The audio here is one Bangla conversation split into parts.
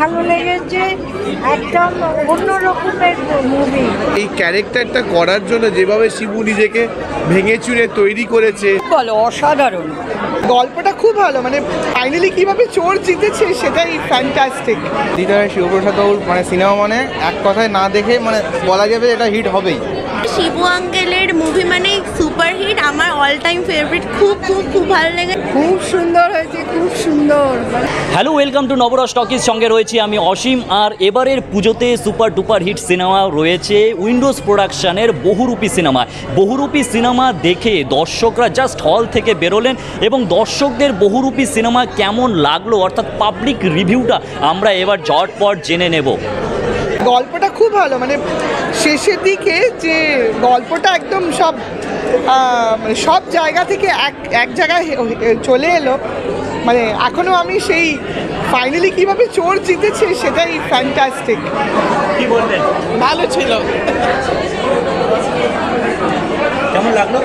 ভালো লেগেছে, একদম অন্য রকমের মুভি। এই ক্যারেক্টারটা করার জন্য যেভাবে শিবু নিজেকে ভেঙে চুরে তৈরি করেছে, বলো অসাধারণ। গল্পটা খুব ভালো, মানে ফাইনালি কিভাবে চোর জিতেছে সেটাই ফ্যান্টাস্টিক। দিদার শিবপ্রসাদ বাবুর মানে সিনেমা মানে এক কথায় না দেখে মানে বলা যাবে এটা হিট হবেই। শিবু আঙ্কেলের মুভি মানে সুপার হিট, আমার অল টাইম ফেভারিট। খুব খুব খুব ভালো লেগেছে, খুব সুন্দর হয়েছে, খুব সুন্দর। Hello, welcome to Navaras talkies. সঙ্গে রয়েছি আমি অসীম। আর এবারের পুজোতে সুপার ডুপার হিট সিনেমা রয়েছে উইন্ডোজ প্রোডাকশানের বহুরূপী সিনেমা। বহুরূপী সিনেমা দেখে দর্শকরা জাস্ট হল থেকে বেরোলেন এবং দর্শকদের বহুরূপী সিনেমা কেমন লাগলো অর্থাৎ পাবলিক রিভিউটা আমরা এবার ঝটপট জেনে নেব। গল্পটা খুব ভালো, মানে শেষের দিকে যে গল্পটা একদম মানে সব জায়গা থেকে এক জায়গায় চলে এলো, মানে এখনো আমি সেই ফাইনালি কিভাবে চোর জিতেছে সেটাই ফ্যান্টাস্টিক। কি বলবেন? ভালো ছিল। কেমন লাগলো?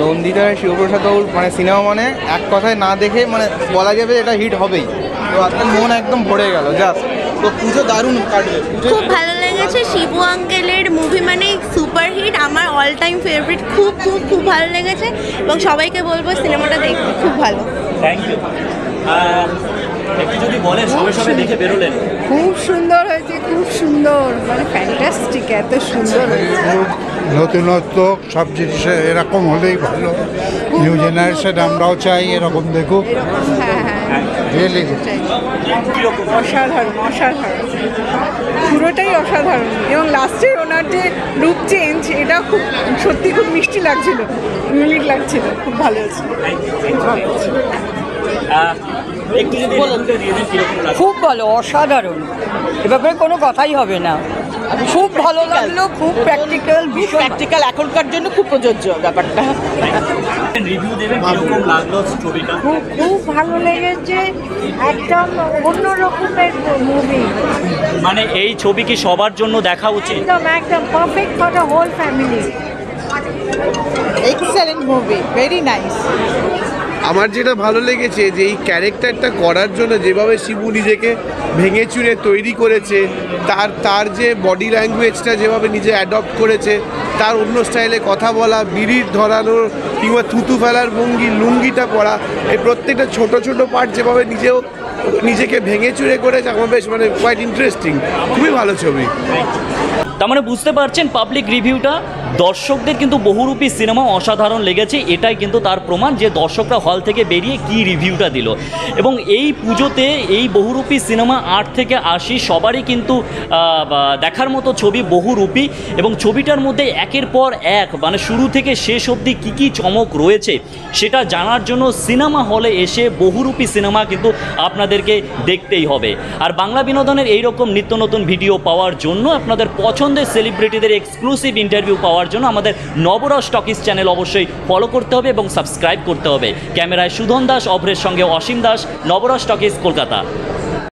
নন্দিতার শিবপ্রসাদ বাবুর মানে সিনেমা মানে এক কথায় না দেখে মানে বলা যাবে এটা হিট হবেই। তো আপনার মন একদম ভরে গেল জাস্ট। তো পুজো দারুণ কাটবে। খুব ভালো লেগেছে। শিবু আঙ্কেলের মুভি মানে সুপার হিট, আমার অল টাইম ফেভারিট। খুব খুব খুব ভালো লেগেছে এবং সবাইকে বলবো সিনেমাটা দেখতে, খুব ভালো। Thank you. একটু যদি বলেন সবে সবে দেখে বেরোলেন। খুব সুন্দর হয়েছে, খুব সুন্দর, মানে ফ্যান্টাস্টিক, এত সুন্দর হয়েছে। নতুনত্ব সব জিনিসে এরকম হলেই ভালো। নিউ জেনারেশন আমরাও চাই এরকম দেখুক। হ্যাঁ হ্যাঁ, রিয়েলি অসাধারণ অসাধারণ, পুরোটাই অসাধারণ। এবং লাস্টের ওনার যে লুক চেঞ্জ, এটা খুব সত্যি খুব মিষ্টি লাগছিল, ইউনিক লাগছিল, খুব ভালো হয়েছে। একটু যদি বলতে দিয়ে দিন কিরকম লাগলো? খুব ভালো, অসাধারণ, এ ব্যাপারে কোনো কথাই হবে না। খুব ভালো লাগলো, খুব প্র্যাকটিক্যাল, ভীষণ প্র্যাকটিক্যাল, এখনকার জন্য খুব প্রযোজ্য ব্যাপারটা। রিভিউ দেবেন কিরকম লাগলো ছবিটা? খুব খুব ভালো লেগেছে, একদম অন্য রকমের মুভি। মানে এই ছবি কি সবার জন্য দেখা উচিত? একদম একদম perfect for the whole family. Excellent movie, very nice. আমার যেটা ভালো লেগেছে যে এই ক্যারেক্টারটা করার জন্য যেভাবে শিবু নিজেকে ভেঙে চুরে তৈরি করেছে, তার যে বডি ল্যাঙ্গুয়েজটা যেভাবে নিজে অ্যাডপ্ট করেছে, তার অন্য স্টাইলে কথা বলা, বিড়ির ধরানোর কিংবা থুতু ফেলার ভঙ্গি, লুঙ্গিটা পরা, এই প্রত্যেকটা ছোট ছোট পার্ট যেভাবে নিজেকে ভেঙে চুরে করেছে, আমার বেশ মানে কোয়াইট ইন্টারেস্টিং। খুবই ভালো ছবি। তার মানে বুঝতে পারছেন পাবলিক রিভিউটা দর্শকদের কিন্তু বহুরূপী সিনেমা অসাধারণ লেগেছে। এটাই কিন্তু তার প্রমাণ যে দর্শকরা হল থেকে বেরিয়ে কি রিভিউটা দিল। এবং এই পুজোতে এই বহুরূপী সিনেমা 8 থেকে 80 সবারই কিন্তু দেখার মতো ছবি বহুরূপী। এবং ছবিটার মধ্যে একের পর এক মানে শুরু থেকে শেষ অবধি কী কী চমক রয়েছে সেটা জানার জন্য সিনেমা হলে এসে বহুরূপী সিনেমা কিন্তু আপনাদেরকে দেখতেই হবে। আর বাংলা বিনোদনের এইরকম নিত্য নতুন ভিডিও পাওয়ার জন্য, আপনাদের পছন্দের সেলিব্রিটিদের এক্সক্লুসিভ ইন্টারভিউ পাওয়ার জন্য আমাদের নবরস টকিজ চ্যানেল অবশ্যই ফলো করতে হবে এবং সাবস্ক্রাইব করতে হবে। ক্যামেরায় সুধন দাস, অভ্রের সঙ্গে অসীম দাস, নবরস টকিজ, কলকাতা।